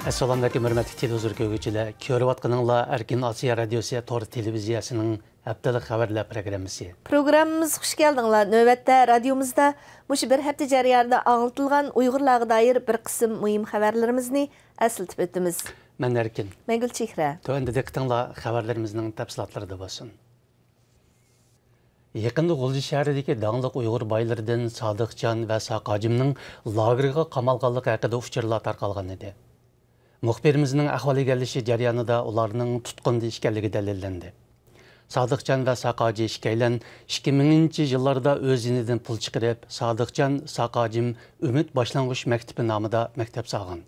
Assalamu alaykum hörmətli televizor görgüçülər. Görüyatqanınızlar Erkin Asiya Radiosu Tor televiziyasının haftalik xəbərlər proqramısı. Proqramımız xoş gəldinglar. Növbətdə radiomuzda muş bir həftə jarayonida anlatılğan Uyğurlarga dair bir qism mühim xəbərlərimizni əsiltib ötdümiz. Mən Erkin. Mən Gülçehra. Tövəndə diqqətinizlər xəbərlərimizin təfsilatları bolsun. Yaqında G'ulji shahridagi dаңlıq Uyg'ur boylaridan Sodiqjon va Saqojimning lagerga qamalganligi haqida uchurlar tarqalgan edi. Muxbirimizning ahvoli gelishi jarayonida ularning tutqunda ekanligi dalillandi. Sodiqjon va Saqoji ikkalan 2000-yillarda o'z inidan pul chiqarib, Sodiqjon, Saqojim Umid boshlang'ich maktabi nomida maktab solgan.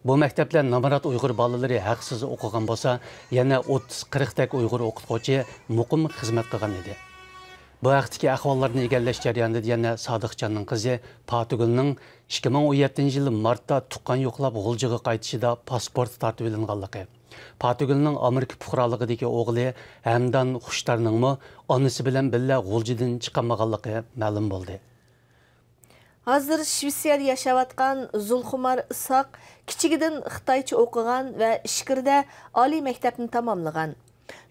Bu maktablar namarat Uyg'ur bolalari haqsiz o'qigan bo'lsa, yana 30-40 tak Uyg'ur o'qituvchi muqim xizmat qilgan edi. Bu vaqtdagi ahvollarni egallash jarayonida yana Sodiqjonning qizi Fatugulning 2017-yil martda tuqqan yo'qlab G'uljiga qaytishida pasport tortib olinganligi. Fatugulning Amerika fuqaroligidagi o'g'li Hamdan Xushtarningmi onasi bilan birga G'uljidan chiqmaganligi ma'lum bo'ldi. Hozir Shvetsiyada yashayotgan Zulxumar Isoq kichigidan Xitoycha o'qigan va Ishkirda oliy maktabni tamomlagan.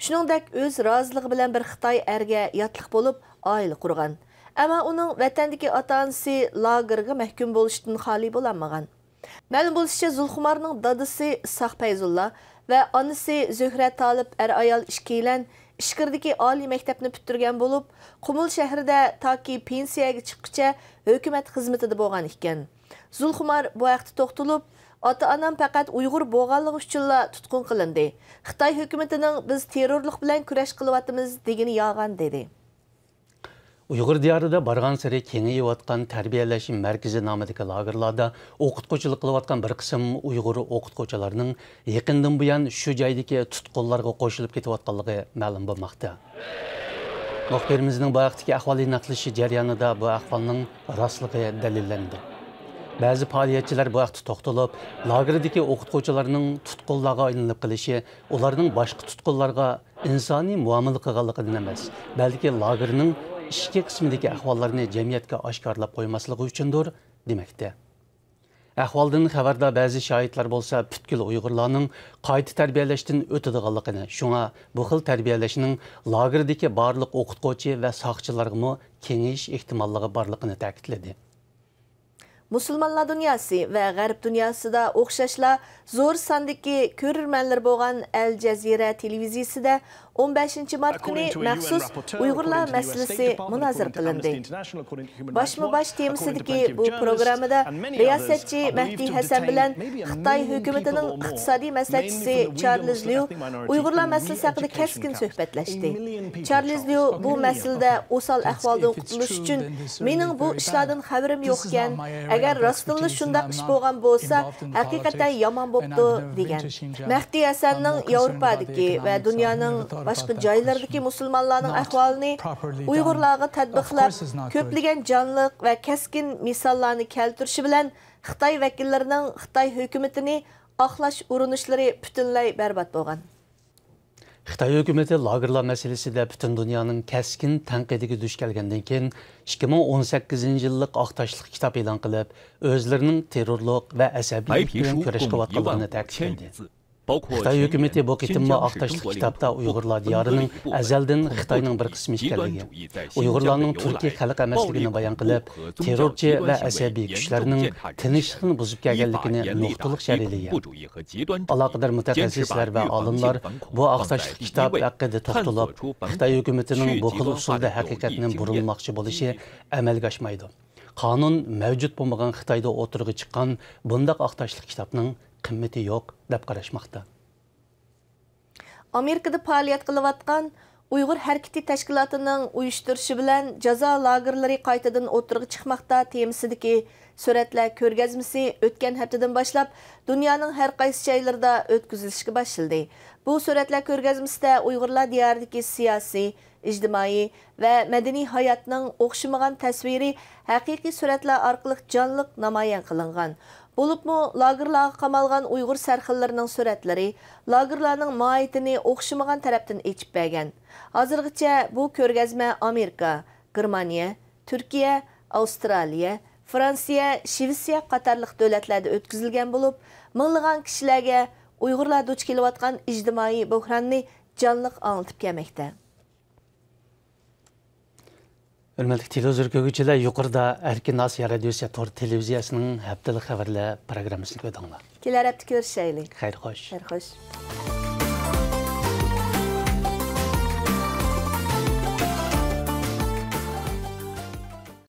Shuningdek, o'z roziligi bilan bir Xitoy erga yotliq bo'lib, oila qurgan. Ammo uning vatandagi ota-onasi lagerga mahkum bo'lishdan xoli bo'lmagan. Ma'lum bo'lishicha, Zulxumarning dadasi Isoq Fayzulla va onasi Zuhra Talib ayol ishkilan Ishkirdagi oliy maktabni bitirgan bo'lib, Qumul shahrida toki pensiyaga chiqquncha hukumat xizmatida bo'lgan ekan. Zulxumar bu vaqtda to'xtalib, ota-onam faqat Uyg'ur bo'lganligi uchunla tutqun qilindi. Xitoy hukumatining biz terrorlik bilan kurash qilyapmiz degani yolg'on dedi. Uyg'ur diyorida borgan sari kengayayotgan tarbiyalash markazi nomidagi lagerlarda o'qituvchilik qilayotgan bir qism Uyg'ur o'qituvchilarning yaqindan buyon shu joydagi tutqunlarga qo'shilib ketayotganligi ma'lum bo'lmoqda. Muxbirimizning bu vaqtdagi ahvoli naqlishi jarayonida bu ahvolning rostligi dalillandi. Ba'zi faoliyatchilar bu vaqtda to'xtalib, lagerdagi o'qituvchilarning tutqunlarga aylanib qilishi ularning boshqa tutqunlarga insoniy muomala qilganligidan emas, balki lagerning ishki qismidagi ahvollarni jamiyatga oshkorlab qo'ymasligi uchundir demoqda. Ahvoldan xabardor ba'zi shohidlar bo'lsa, butkul Uyg'urlarning qayta tarbiyalashdan o'tadiganligini, shunga bu xil tarbiyalashning lagerdagi barliq o'qituvchi va soqchilarga kengayish ehtimolligi borligini ta'kidladi. Musulmonlar dunyosi va G'arb dunyosida o'xshashla zo'r sondagi ko'rurmanlar bo'lgan Al Jazeera televiziyasida 15 mart kuni maxsus Uyg'urlar masalasi munozir qilindi. Boshma-bosh temasidagi bu programmada riyosatchi Mahdi Hasan bilan Xitoy hukumatining iqtisodiy maslahatchisi Charles Liu Uyg'urlar masalasi haqida keskin suhbatlashdi. Charles Liu bu masalada o'sal ahvoldan qutulish uchun mening bu ishlardan xabarim yo'q ekan, agar rostilla shundaq ish bo'lgan bo'lsa, haqiqatan yomon bo'pti degan. Mahdi Hasanning Yevropadagi va dunyoning boshqa joylardagi musulmonlarning ahvolini Uyg'urlarga tatbiqlab, ko'plagan jonliq va keskin misollarni keltirishi bilan Xitoy vakillarining Xitoy hukumatini oqlash urinishlari butunlay barbod bo'lgan. Xitoy hukumati lagerlar masalasida butun dunyoning keskin tanqidiga duch kelgandan keyin 2018-yillik Aqtoshlik kitob e'lon qilib, o'zlarining terrorlik va asabiylik bilan kurash qilayotganligini ta'kidladi. Xitoy hukumati bu qitimma Aqtoshlik kitobda Uyg'urlar diyorining azaldan Xitoyning bir qismi ekanligi, Uyg'urlarning Turkiya xalq emasligini bayon qilib, terrorchi va asabiy kuchlarning tinchlikni buzib kelganligini nuqtaliq sharhlagan. Aloqador mutaxassislar va olimlar bu Aqtoshlik kitob haqida to'xtalib, Xitoy hukumatining bu xil usulda haqiqatni burilmoqchi bo'lishi amalga oshmaydi. Qonun mavjud bo'lmagan Xitoyda o'tirg'i chiqqan bundaq Aqtoshlik kitobning qimmati yo'q deb qarashmoqda. Amerikada faoliyat qilayotgan Uyg'ur harakati tashkilotining uyushtirishi bilan jazo lagerlari qaytadan o'tirg'i chiqmoqda temasidagi suratlar ko'rgazmasi o'tgan haftadan boshlab dunyoning har qaysi joylarida o'tkazilishga boshlandi. Bu suratlar ko'rgazmasida Uyg'urlar diyoridagi siyosiy, ijtimoiy va madaniy hayotning o'xshamagan tasviri haqiqiy suratlar orqali jonliq namoyon qilingan. Bo'libmi lagerlarga qamalgan Uyg'ur sarxillarining suratlari lagerlarning mohiyatini o'xshamagan tarafdan echib bergan. Hozirgacha bu ko'rgazma Amerika, Germaniya, Turkiya, Avstraliya, Fransiya, Shvetsiya qatarlıq dövlətlərdə ötküzülgən olub, mыңlagan kişilərə Uyğurlar duch kelayotgan ijtimoiy buhranni canlıq anlatıp gelmekte. Hürmetli televizyon görgüçüler, yukarıda Erkin Asya Radyosu Tor Televiziyasının haftalık haberler programmasını koydunlar. Keler hafta görüşelim. Hayır hoş. Hayır hoş.